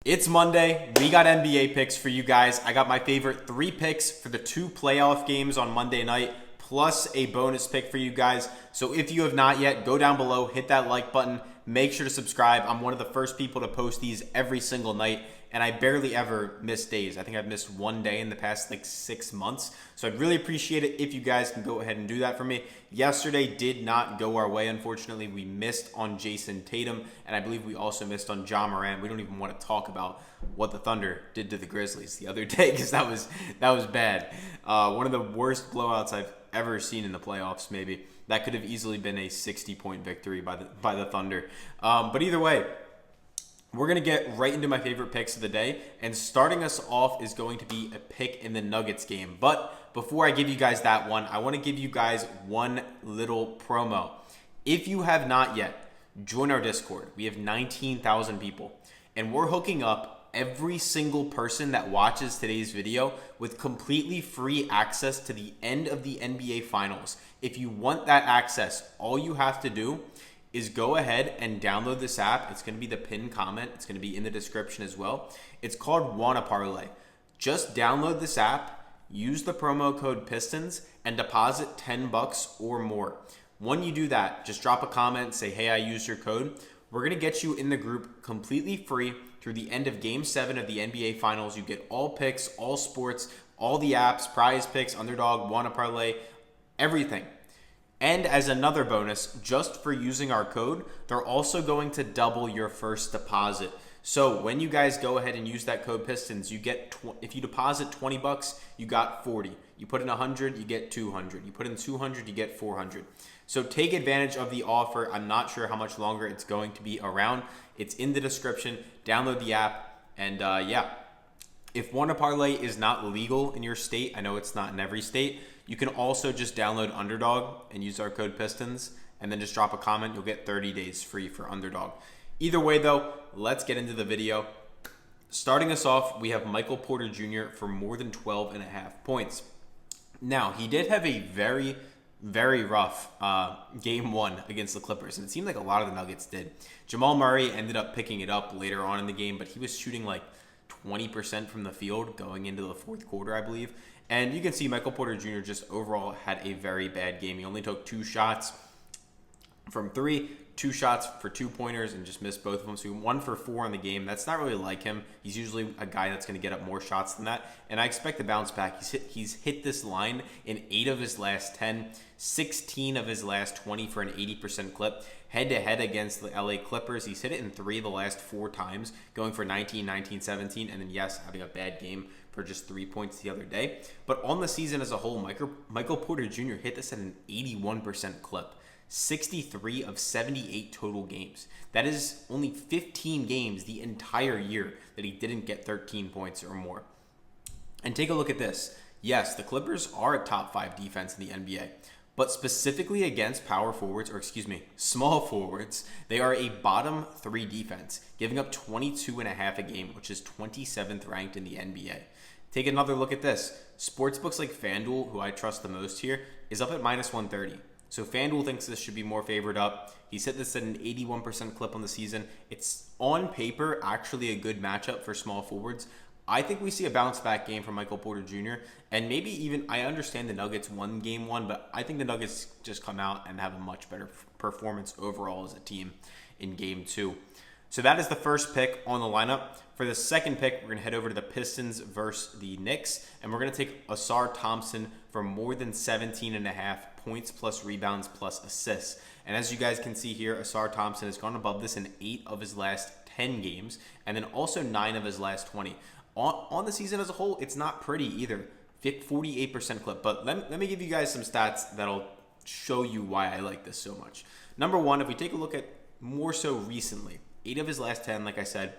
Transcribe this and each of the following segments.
It's Monday. We got NBA picks for you guys. I got my favorite 3 picks for the 2 playoff games on Monday night, plus a bonus pick for you guys. So if you have not yet, go down below, hit that like button, make sure to subscribe. I'm one of the first people to post these every single night, and I barely ever miss days. I think I've missed 1 day in the past 6 months. So I'd really appreciate it if you guys can go ahead and do that for me. Yesterday did not go our way, unfortunately. We missed on Jason Tatum, and I believe we also missed on Ja Morant. We don't even want to talk about what the Thunder did to the Grizzlies the other day, because that was bad. One of the worst blowouts I've ever seen in the playoffs, maybe. That could have easily been a 60-point victory by the Thunder. But either way, we're going to get right into my favorite picks of the day. And starting us off is going to be a pick in the Nuggets game. But before I give you guys that one, I want to give you guys one little promo. If you have not yet, join our Discord. We have 19,000 people. And we're hooking up every single person that watches today's video with completely free access to the end of the NBA Finals. If you want that access, all you have to do is go ahead and download this app. It's going to be the pinned comment. It's going to be in the description as well. It's called WannaParlay. Just download this app, use the promo code PISTONS, and deposit $10 or more. When you do that, just drop a comment, say, hey, I used your code. We're going to get you in the group completely free through the end of Game 7 of the NBA Finals. You get all picks, all sports, all the apps, PrizePicks, Underdog, WannaParlay, everything. And as another bonus, just for using our code, they're also going to double your first deposit. So when you guys go ahead and use that code PISTONS, you get if you deposit $20, you got 40. You put in 100, you get 200. You put in 200, you get 400. So take advantage of the offer. I'm not sure how much longer it's going to be around. It's in the description. Download the app, and yeah. If WannaParlay is not legal in your state, I know it's not in every state, you can also just download Underdog and use our code PISTONS, and then just drop a comment. You'll get 30 days free for Underdog. Either way, though, let's get into the video. Starting us off, we have Michael Porter Jr. for more than 12.5 points. Now, he did have a very, very rough game 1 against the Clippers, and it seemed like a lot of the Nuggets did. Jamal Murray ended up picking it up later on in the game, but he was shooting like 20% from the field going into the fourth quarter, I believe. And you can see Michael Porter Jr. just overall had a very bad game. He only took 2 shots from 3, 2 shots for 2-pointers, and just missed both of them. So 1 for 4 in the game. That's not really like him. He's usually a guy that's going to get up more shots than that. And I expect to bounce back. He's hit this line in 8 of his last 10, 16 of his last 20 for an 80% clip. Head-to-head against the LA Clippers, he's hit it in 3 of the last 4 times, going for 19, 19, 17, and then, yes, having a bad game for just 3 points the other day. But on the season as a whole, Michael Porter Jr. hit this at an 81% clip. 63 of 78 total games. That is only 15 games the entire year that he didn't get 13 points or more. And take a look at this. Yes, the Clippers are a top 5 defense in the NBA, but specifically against small forwards, they are a bottom 3 defense, giving up 22.5 a game, which is 27th ranked in the NBA. Take another look at this. Sportsbooks like Fanduel, who I trust the most here, is up at -130. So Fanduel thinks this should be more favored up. He's hit this at an 81% clip on the season. It's on paper actually a good matchup for small forwards. I think we see a bounce back game from Michael Porter Jr. And maybe even, I understand the Nuggets won game 1, but I think the Nuggets just come out and have a much better performance overall as a team in game 2. So that is the first pick on the lineup. For the second pick, we're going to head over to the Pistons versus the Knicks, and we're going to take Assar Thompson for more than 17.5 points plus rebounds plus assists. And as you guys can see here, Assar Thompson has gone above this in 8 of his last 10 games, and then also 9 of his last 20. On the season as a whole, it's not pretty either. 48% clip. But let me give you guys some stats that'll show you why I like this so much. Number 1, if we take a look at more so recently, 8 of his last 10, like I said,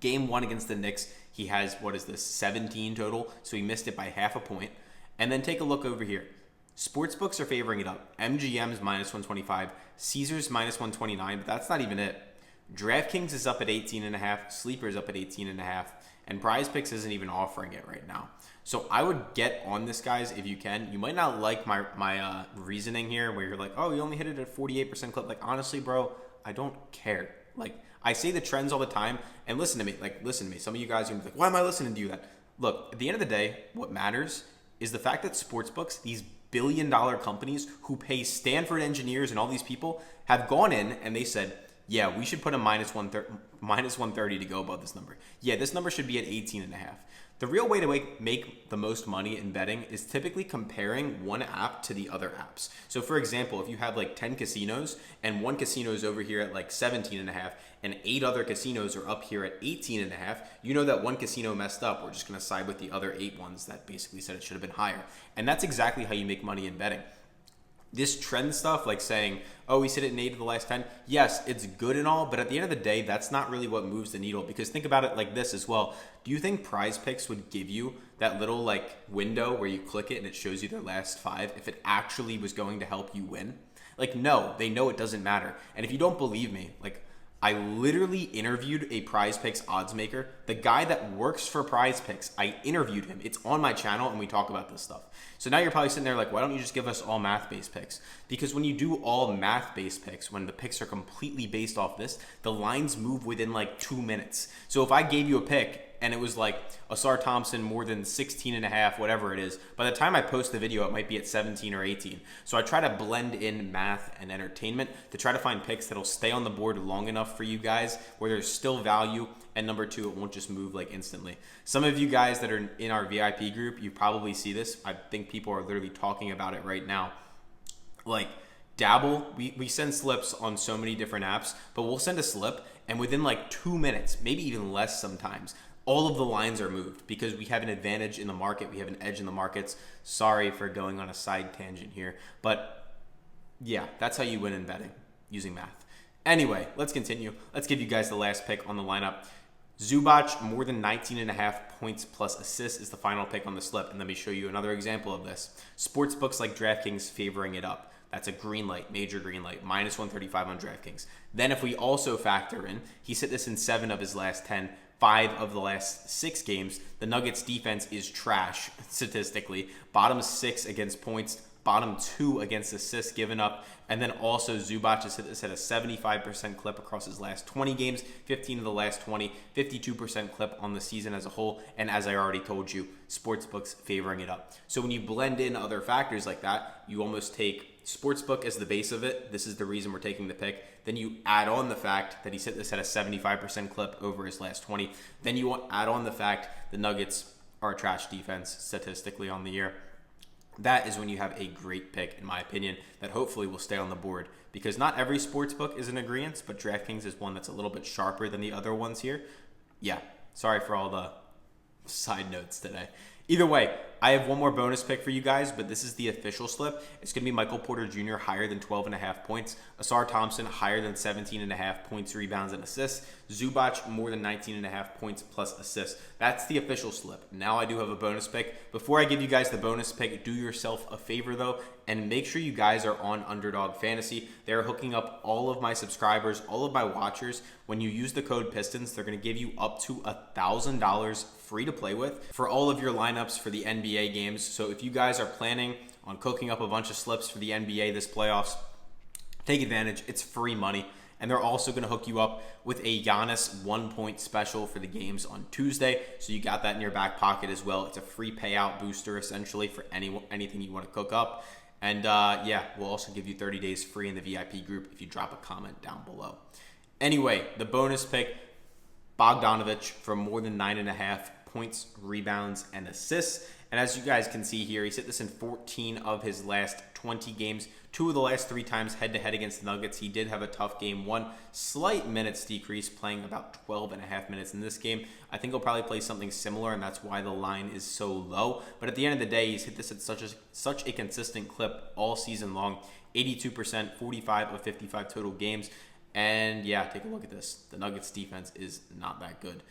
game 1 against the Knicks, he has, 17 total, so he missed it by half a point. And then take a look over here. Sportsbooks are favoring it up. MGM's -125, Caesars -129, but that's not even it. Draftkings is up at 18.5, Sleeper's up at 18.5, and PrizePicks isn't even offering it right now. So I would get on this, guys, if you can. You might not like my reasoning here, where you're like, oh, you only hit it at 48% clip. Like, honestly, bro, I don't care. Like, I say the trends all the time, and listen to me. Some of you guys are gonna be like, why am I listening to you that? Look, at the end of the day, what matters is the fact that sportsbooks, these billion-dollar companies who pay Stanford engineers and all these people, have gone in and they said, yeah, we should put a minus 130 to go above this number. Yeah, this number should be at 18.5. The real way to make the most money in betting is typically comparing one app to the other apps. So for example, if you have like 10 casinos and one casino is over here at like 17.5 and 8 other casinos are up here at 18.5, you know that one casino messed up. We're just gonna side with the other 8 ones that basically said it should have been higher. And that's exactly how you make money in betting. This trend stuff, like saying, oh, we sit at an 8 of the last 10. Yes, it's good and all, but at the end of the day, that's not really what moves the needle. Because think about it like this as well. Do you think PrizePicks would give you that little like window where you click it and it shows you their last 5 if it actually was going to help you win? Like, no, they know it doesn't matter. And if you don't believe me, like, I literally interviewed a PrizePicks odds maker. The guy that works for PrizePicks, I interviewed him. It's on my channel and we talk about this stuff. So now you're probably sitting there like, why don't you just give us all math-based picks? Because when you do all math-based picks, when the picks are completely based off this, the lines move within like 2 minutes. So if I gave you a pick and it was like Assar Thompson more than 16.5, whatever it is, by the time I post the video, it might be at 17 or 18. So I try to blend in math and entertainment to try to find picks that'll stay on the board long enough for you guys where there's still value, and number 2, it won't just move like instantly. Some of you guys that are in our VIP group, you probably see this. I think people are literally talking about it right now. Like, Dabble, we send slips on so many different apps, but we'll send a slip and within like 2 minutes, maybe even less sometimes, all of the lines are moved because we have an advantage in the market. We have an edge in the markets. Sorry for going on a side tangent here, but yeah, that's how you win in betting, using math. Anyway, let's continue. Let's give you guys the last pick on the lineup. Zubac, more than 19.5 points plus assists is the final pick on the slip. And let me show you another example of this. Sportsbooks like Draftkings favoring it up. That's a green light, major green light, minus 135 on Draftkings. Then if we also factor in, he's hit this in 7 of his last 10, 5 of the last 6 games. The Nuggets defense is trash statistically. Bottom 6 against points, bottom 2 against assists given up. And then also Zubac has hit this at a 75% clip across his last 20 games, 15 of the last 20, 52% clip on the season as a whole. And as I already told you, sportsbooks favoring it up. So when you blend in other factors like that, you almost take sportsbook as the base of it. This is the reason we're taking the pick. Then you add on the fact that he's hit this at a 75% clip over his last 20. Then you add on the fact the Nuggets are a trash defense statistically on the year. That is when you have a great pick, in my opinion, that hopefully will stay on the board. Because not every sports book is in agreement, but DraftKings is one that's a little bit sharper than the other ones here. Yeah, sorry for all the side notes today. Either way, I have one more bonus pick for you guys, but this is the official slip. It's going to be Michael Porter Jr. higher than 12.5 points. Assar Thompson higher than 17.5 points, rebounds, and assists. Zubac more than 19.5 points plus assists. That's the official slip. Now I do have a bonus pick. Before I give you guys the bonus pick, do yourself a favor though, and make sure you guys are on Underdog Fantasy. They're hooking up all of my subscribers, all of my watchers. When you use the code PISTONS, they're going to give you up to $1,000 free to play with for all of your lineups for the NBA games. So if you guys are planning on cooking up a bunch of slips for the NBA this playoffs, take advantage. It's free money. And they're also going to hook you up with a Giannis 1-point special for the games on Tuesday. So you got that in your back pocket as well. It's a free payout booster essentially for anything you want to cook up. And yeah, we'll also give you 30 days free in the VIP group if you drop a comment down below. Anyway, the bonus pick, Bogdanovic for more than 9.5 points, rebounds, and assists. And as you guys can see here, he's hit this in 14 of his last 20 games. 2 of the last 3 times head-to-head against the Nuggets. He did have a tough game. 1 slight minutes decrease, playing about 12.5 minutes in this game. I think he'll probably play something similar, and that's why the line is so low. But at the end of the day, he's hit this at such a consistent clip all season long. 82%, 45 of 55 total games. And yeah, take a look at this. The Nuggets defense is not that good.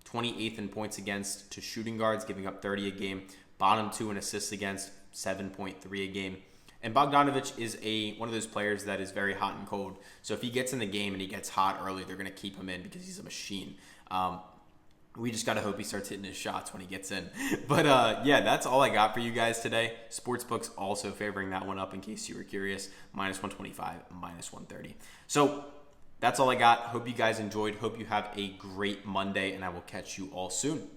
28th in points against to shooting guards, giving up 30 a game. Bottom 2 in assists against, 7.3 a game. And Bogdanovic is one of those players that is very hot and cold. So if he gets in the game and he gets hot early, they're going to keep him in because he's a machine. We just got to hope he starts hitting his shots when he gets in. But yeah, that's all I got for you guys today. Sportsbooks also favoring that one up in case you were curious. Minus 125, minus 130. So That's all I got. Hope you guys enjoyed. Hope you have a great Monday, and I will catch you all soon.